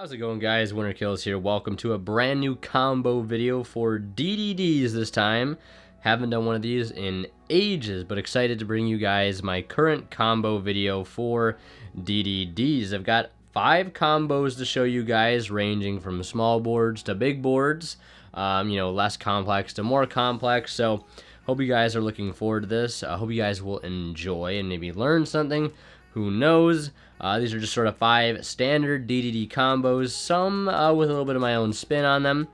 How's it going, guys? Winter Kills here. Welcome to a brand new combo video for DDDs this time. Haven't done one of these in ages, but excited to bring you guys my current combo video for DDDs. I've got 5 combos to show you guys, ranging from small boards to big boards, less complex to more complex. So hope you guys are looking forward to this. I hope you guys will enjoy and maybe learn something. Who knows? These are just sort of 5 standard DDD combos, some with a little bit of my own spin on them.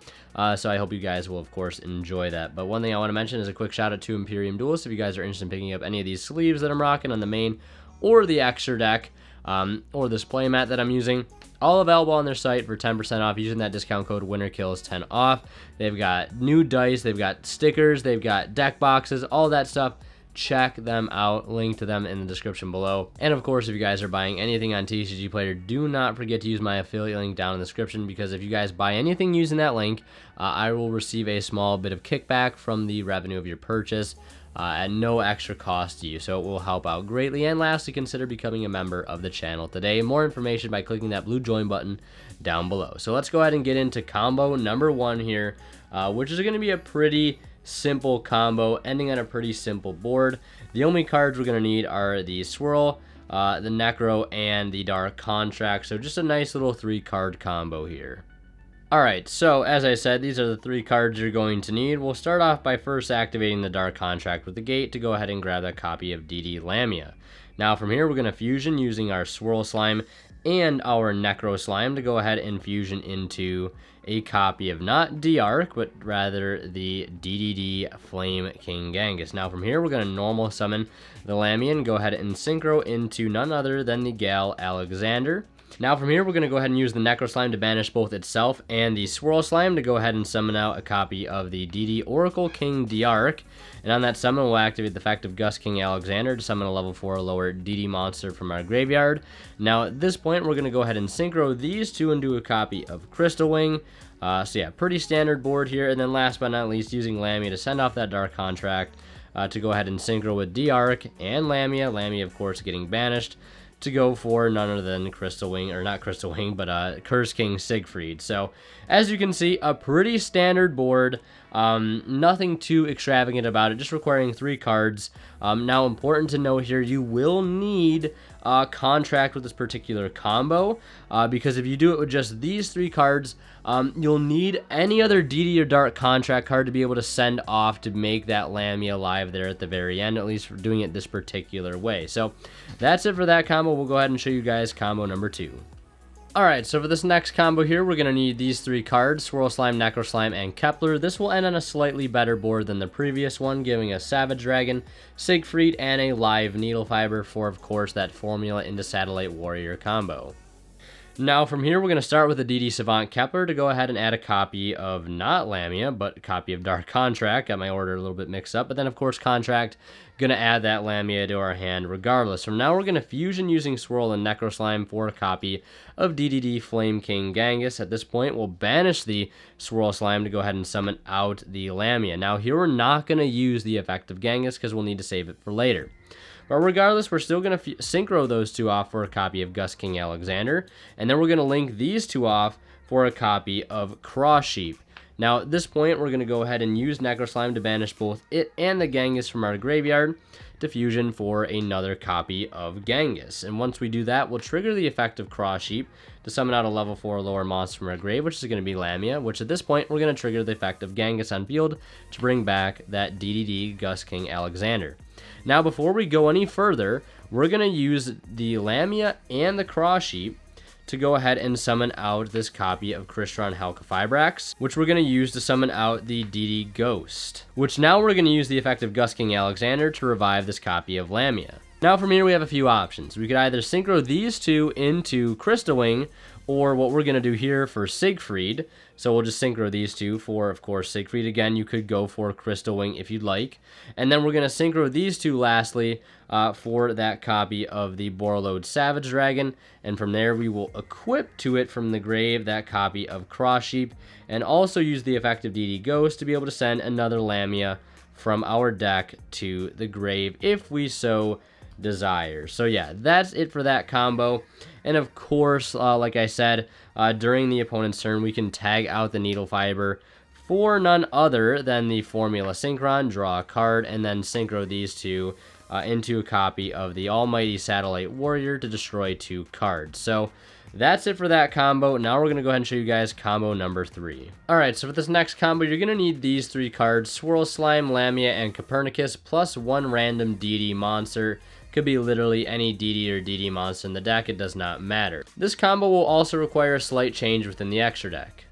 So I hope you guys will, of course, enjoy that. But one thing I want to mention is a quick shout out to Imperium Duelist. If you guys are interested in picking up any of these sleeves that I'm rocking on the main or the extra deck, or this playmat that I'm using, all available on their site for 10% off using that discount code WinterKills10 off. They've got new dice, they've got stickers, they've got deck boxes, all that stuff. Check them out, link to them in the description below. And of course, if you guys are buying anything on TCG Player, do not forget to use my affiliate link down in the description, because if you guys buy anything using that link, I will receive a small bit of kickback from the revenue of your purchase at no extra cost to you, so it will help out greatly. And lastly, consider becoming a member of the channel today. More information by clicking that blue join button down below. So let's go ahead and get into combo number 1 here, which is going to be a pretty simple combo ending on a pretty simple board. The only cards we're going to need are the Swirl, the Necro, and the Dark Contract. So just a nice little 3-card combo here. Alright, so as I said, these are the 3 cards you're going to need. We'll start off by first activating the Dark Contract with the gate to go ahead and grab that copy of DD Lamia. Now from here, we're going to fusion using our Swirl Slime and our Necro Slime to go ahead and fusion into a copy of not D-Arc, but rather the DDD Flame King Genghis. Now from here, we're going to normal summon the Lamia and go ahead and synchro into none other than the Gal Alexander. Now from here, we're going to go ahead and use the Necro Slime to banish both itself and the Swirl Slime to go ahead and summon out a copy of the DD Oracle King D-Arc. And on that summon, we'll activate the effect of Gust King Alexander to summon a level 4 or lower DD monster from our graveyard. Now at this point, we're going to go ahead and synchro these 2 into a copy of Crystal Wing. So yeah, pretty standard board here. And then last but not least, using Lamia to send off that Dark Contract to go ahead and synchro with D-Arc and Lamia. Lamia, of course, getting banished to go for none other than Crystal Wing, or not Crystal Wing, but Curse King Siegfried. So as you can see, a pretty standard board. Nothing too extravagant about it, just requiring 3 cards. Now, important to note here, you will need a contract with this particular combo, because if you do it with just these 3 cards, you'll need any other DD or Dark Contract card to be able to send off to make that Lamia live there at the very end, at least for doing it this particular way. So that's it for that combo. We'll go ahead and show you guys combo number 2. Alright, so for this next combo here, we're going to need these 3 cards, Swirl Slime, Necro Slime, and Kepler. This will end on a slightly better board than the previous one, giving us Savage Dragon, Siegfried, and a live Needle Fiber for, of course, that Formula into Satellite Warrior combo. Now from here, we're going to start with the DD Savant Kepler to go ahead and add a copy of not Lamia, but a copy of Dark Contract. Got my order a little bit mixed up, but then of course Contract, going to add that Lamia to our hand regardless. From now, we're going to fusion using Swirl and Necro Slime for a copy of DDD Flame King Genghis. At this point, we'll banish the Swirl Slime to go ahead and summon out the Lamia. Now here, we're not going to use the effect of Genghis because we'll need to save it for later. But regardless, we're still going to synchro those 2 off for a copy of Gust King Alexander. And then we're going to link these 2 off for a copy of Cross Sheep. Now at this point, we're going to go ahead and use Necro Slime to banish both it and the Genghis from our graveyard to fusion for another copy of Genghis. And once we do that, we'll trigger the effect of Cross Sheep to summon out a level 4 or lower monster from our grave, which is going to be Lamia, which at this point, we're going to trigger the effect of Genghis on field to bring back that DDD Gust King Alexander. Now, before we go any further, we're going to use the Lamia and the Cross Sheep to go ahead and summon out this copy of Crystron Halqifibrax, which we're going to use to summon out the DD Ghost, which now we're going to use the effect of Gust King Alexander to revive this copy of Lamia. Now from here, we have a few options. We could either synchro these 2 into Crystal Wing, or what we're going to do here for Siegfried. So we'll just synchro these 2 for, of course, Siegfried. Again, you could go for Crystal Wing if you'd like. And then we're going to synchro these 2 lastly for that copy of the Borreload Savage Dragon. And from there, we will equip to it from the grave that copy of Cross Sheep, and also use the effect of DD Ghost to be able to send another Lamia from our deck to the grave if we so desire. So yeah, that's it for that combo. And of course, like I said, during the opponent's turn, we can tag out the Needle Fiber for none other than the Formula Synchron, draw a card, and then synchro these two into a copy of the Almighty Satellite Warrior to destroy 2 cards. So that's it for that combo. Now we're going to go ahead and show you guys combo number 3. Alright, so for this next combo, you're going to need these 3 cards, Swirl Slime, Lamia, and Copernicus, plus 1 random DD monster. Could be literally any DD or DD monster in the deck, it does not matter. This combo will also require a slight change within the extra deck.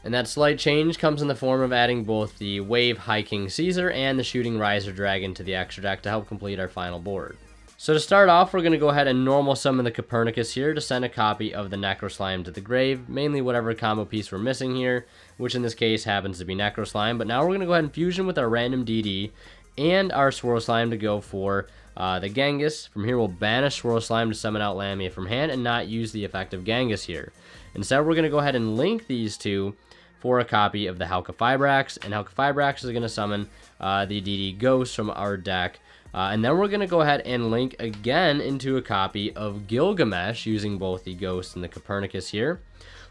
And that slight change comes in the form of adding both the Wave High King Caesar and the Shooting Riser Dragon to the extra deck to help complete our final board. So to start off, we're going to go ahead and normal summon the Copernicus here to send a copy of the Necro Slime to the grave, mainly whatever combo piece we're missing here, which in this case happens to be Necro Slime. But now we're going to go ahead and fusion with our random DD and our Swirl Slime to go for the Genghis. From here, we'll banish Swirl Slime to summon out Lamia from hand and not use the effect of Genghis here. Instead, we're going to go ahead and link these two for a copy of the Halqifibrax, and Halqifibrax is going to summon the DD Ghost from our deck. And then we're going to go ahead and link again into a copy of Gilgamesh using both the Ghost and the Copernicus here.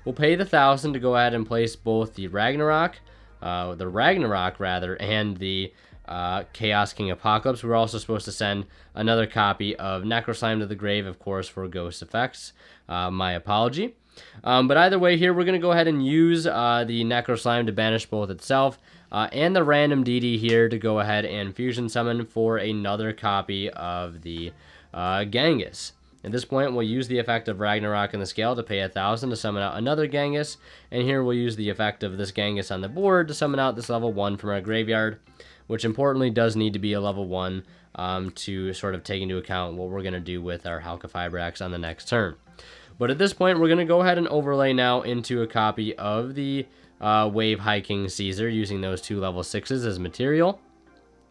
We'll pay the 1,000 to go ahead and place both the Ragnarok, and the Chaos King Apocalypse. We're also supposed to send another copy of Necro Slime to the grave, of course, for Ghost effects. My apology. But either way here, we're going to go ahead and use the Necro Slime to banish both itself and the random DD here to go ahead and fusion summon for another copy of the Genghis. At this point, we'll use the effect of Ragnarok in the scale to pay 1,000 to summon out another Genghis, and here we'll use the effect of this Genghis on the board to summon out this level 1 from our graveyard, which importantly does need to be a level 1 to sort of take into account what we're going to do with our Halqifibrax on the next turn. But at this point, we're going to go ahead and overlay now into a copy of the Wave High King Caesar using those 2 level 6s as material.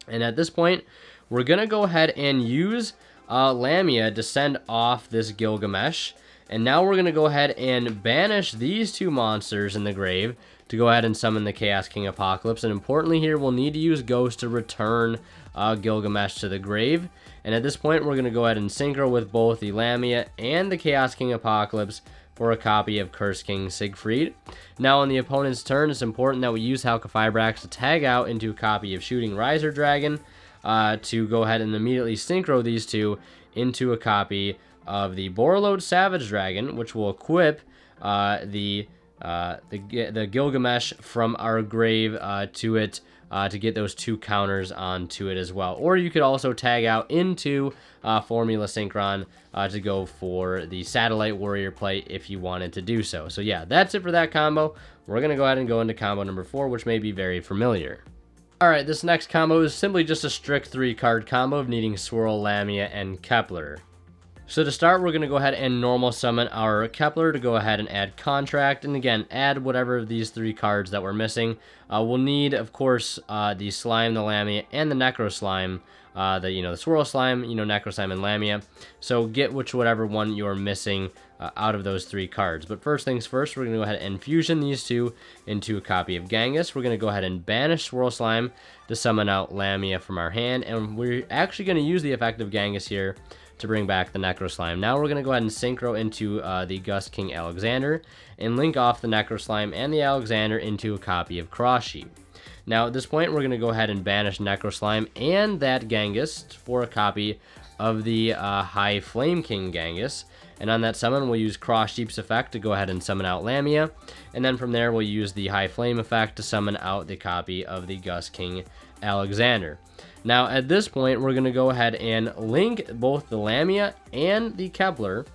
And at this point, we're going to go ahead and use Lamia to send off this Gilgamesh. And now we're going to go ahead and banish these 2 monsters in the grave to go ahead and summon the Chaos King Apocalypse. And importantly here, we'll need to use Ghost to return Gilgamesh to the grave. And at this point, we're going to go ahead and synchro with both the Lamia and the Chaos King Apocalypse for a copy of Curse King Siegfried. Now on the opponent's turn, it's important that we use Halqifibrax to tag out into a copy of Shooting Riser Dragon to go ahead and immediately synchro these 2 into a copy of the Borreload Savage Dragon, which will equip the Gilgamesh from our grave to it to get those 2 counters onto it as well. Or you could also tag out into Formula Synchron to go for the Satellite Warrior play if you wanted to do so. So yeah, that's it for that combo. We're going to go ahead and go into combo number 4, which may be very familiar. Alright, this next combo is simply just a strict 3-card combo of needing Swirl, Lamia, and Kepler. So to start, we're going to go ahead and normal summon our Kepler to go ahead and add Contract. And again, add whatever of these 3 cards that we're missing. We'll need, of course, the Slime, the Lamia, and the Necro Slime. The Swirl Slime, Necro Slime, and Lamia. So get whatever one you're missing out of those 3 cards. But first things first, we're going to go ahead and fusion these 2 into a copy of Genghis. We're going to go ahead and banish Swirl Slime to summon out Lamia from our hand. And we're actually going to use the effect of Genghis here to bring back the Necro Slime. Now we're going to go ahead and synchro into the Gust King Alexander and link off the Necro Slime and the Alexander into a copy of Cross Sheep. Now at this point, we're going to go ahead and banish Necro Slime and that Genghis for a copy of the High Flame King Genghis. And on that summon, we'll use Cross Sheep's effect to go ahead and summon out Lamia. And then from there, we'll use the High Flame effect to summon out the copy of the Gust King Alexander. Now, at this point, we're going to go ahead and link both the Lamia and the Kepler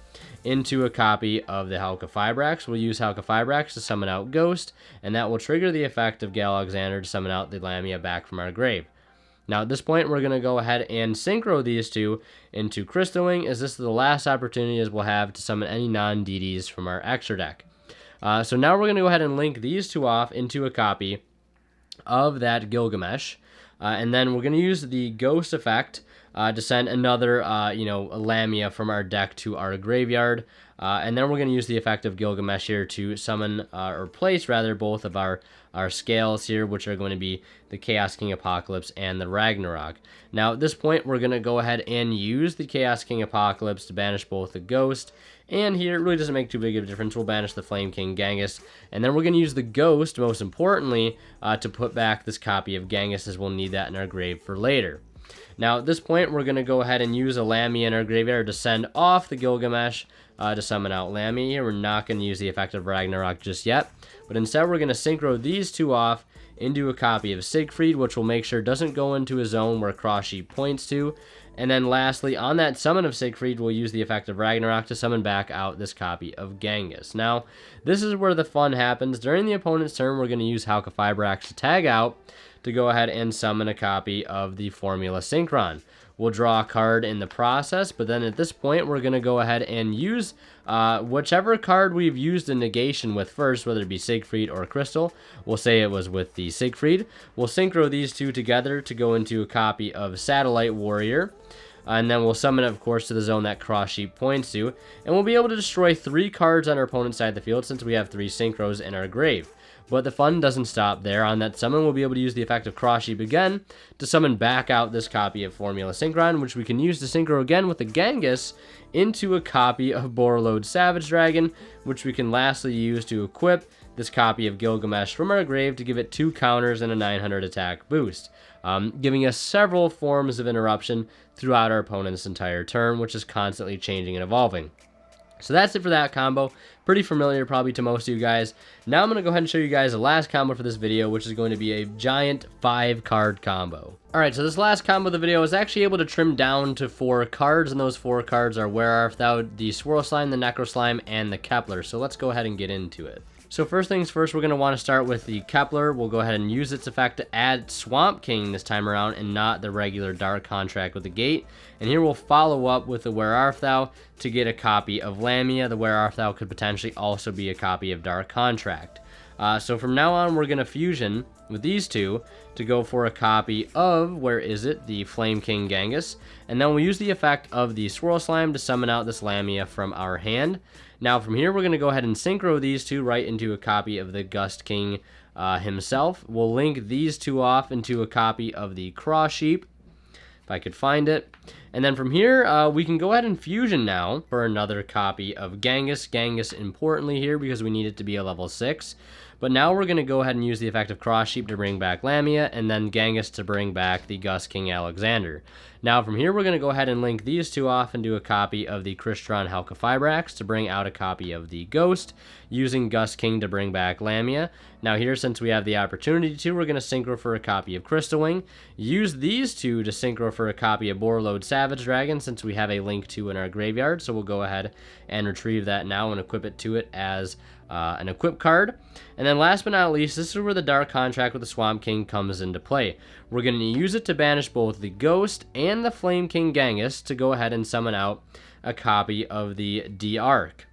into a copy of the Halqifibrax. We'll use Halqifibrax to summon out Ghost, and that will trigger the effect of Gal Alexander to summon out the Lamia back from our grave. Now, at this point, we're going to go ahead and synchro these 2 into Crystal Wing, as this is the last opportunity as we'll have to summon any non-DDs from our extra deck. So now we're going to go ahead and link these 2 off into a copy of that Gilgamesh. And then we're going to use the Ghost effect to send another, Lamia from our deck to our graveyard. And then we're going to use the effect of Gilgamesh here to summon, or place rather, both of our scales here, which are going to be the Chaos King Apocalypse and the Ragnarok. Now at this point, we're going to go ahead and use the Chaos King Apocalypse to banish both the Ghost, and here it really doesn't make too big of a difference. We'll banish the Flame King Genghis, and then we're going to use the Ghost, most importantly, to put back this copy of Genghis, as we'll need that in our grave for later. Now at this point, we're going to go ahead and use a Lamia in our graveyard to send off the Gilgamesh to summon out Lamia here. We're not going to use the effect of Ragnarok just yet, but instead we're going to synchro these two off into a copy of Siegfried, which will make sure it doesn't go into a zone where Cross Sheep points to. And then lastly, on that summon of Siegfried, we'll use the effect of Ragnarok to summon back out this copy of Genghis. Now, this is where the fun happens. During the opponent's turn, we're going to use Halqifibrax to tag out to go ahead and summon a copy of the Formula Synchron. We'll draw a card in the process, but then at this point, we're going to go ahead and use whichever card we've used a negation with first, whether it be Siegfried or Crystal. We'll say it was with the Siegfried. We'll synchro these two together to go into a copy of Satellite Warrior. And then we'll summon it, of course, to the zone that Cross Sheep points to. And we'll be able to destroy 3 cards on our opponent's side of the field since we have 3 synchros in our grave. But the fun doesn't stop there. On that summon, we'll be able to use the effect of Cross Sheep again to summon back out this copy of Formula Synchron, which we can use to synchro again with the Genghis into a copy of Borreload Savage Dragon, which we can lastly use to equip this copy of Gilgamesh from our grave to give it 2 counters and a 900 attack boost, giving us several forms of interruption throughout our opponent's entire turn, which is constantly changing and evolving. So that's it for that combo. Pretty familiar probably to most of you guys. Now I'm going to go ahead and show you guys the last combo for this video, which is going to be a giant 5-card combo. Alright, so this last combo of the video is actually able to trim down to 4 cards, and those 4 cards are Were-Arthur, the Swirl Slime, the Necro Slime, and the Kepler. So let's go ahead and get into it. So first things first, we're going to want to start with the Kepler. We'll go ahead and use its effect to add Swamp King this time around and not the regular Dark Contract with the Gate. And here we'll follow up with the Were-Arthur to get a copy of Lamia. The Were-Arthur could potentially also be a copy of Dark Contract. So from now on, we're going to fusion with these two to go for a copy of, where is it, the Flame King Genghis. And then we'll use the effect of the Swirl Slime to summon out this Lamia from our hand. Now from here, we're going to go ahead and synchro these two right into a copy of the Gust King himself. We'll link these two off into a copy of the Cross Sheep, if I could find it. And then from here, we can go ahead and fusion now for another copy of Genghis. Genghis importantly here because we need it to be a level 6. But now we're going to go ahead and use the effect of Cross Sheep to bring back Lamia, and then Genghis to bring back the Gust King Alexander. Now from here, we're going to go ahead and link these two off into a copy of the Crystron Halqifibrax to bring out a copy of the Ghost, using Gust King to bring back Lamia. Now here, since we have the opportunity to, we're going to synchro for a copy of Crystal Wing, use these two to synchro for a copy of Borreload Savage Dragon, since we have a link to in our graveyard. So we'll go ahead and retrieve that now and equip it to it as an equip card. And then last but not least, this is where the Dark Contract with the Swamp King comes into play. We're going to use it to banish both the Ghost and the Flame King Genghis to go ahead and summon out a copy of the D-Arc.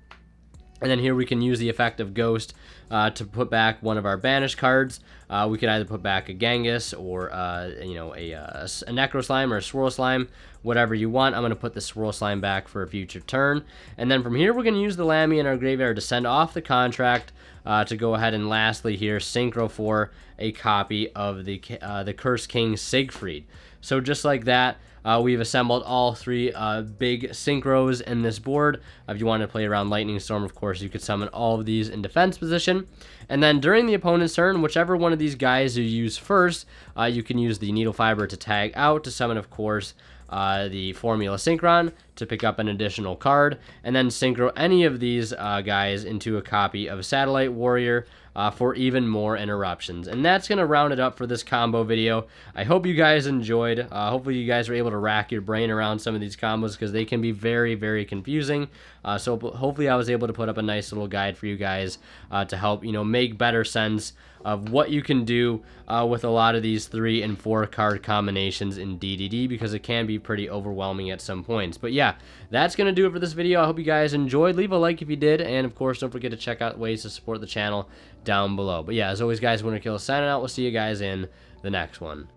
And then here we can use the effect of Ghost to put back one of our banished cards. We could either put back a Genghis or a Necro Slime or a Swirl Slime, whatever you want. I'm going to put the Swirl Slime back for a future turn. And then from here, we're going to use the Lamia in our graveyard to send off the contract to go ahead and lastly here synchro for a copy of the Curse King Siegfried. So just like that, we've assembled all 3 big synchros in this board. If you want to play around Lightning Storm, of course, you could summon all of these in defense position. And then during the opponent's turn, whichever one of these guys you use first, you can use the Needle Fiber to tag out to summon, of course, the Formula Synchron to pick up an additional card, and then synchro any of these guys into a copy of Satellite Warrior for even more interruptions. And that's going to round it up for this combo video. I hope you guys enjoyed. Hopefully you guys were able to rack your brain around some of these combos because they can be very, very confusing. So hopefully I was able to put up a nice little guide for you guys to help, make better sense of what you can do with a lot of these 3 and 4 card combinations in DDD, because it can be pretty overwhelming at some points. But yeah, that's going to do it for this video. I hope you guys enjoyed. Leave a like if you did, and of course, don't forget to check out ways to support the channel down below. But yeah, as always, guys, Winterkill signing out. We'll see you guys in the next one.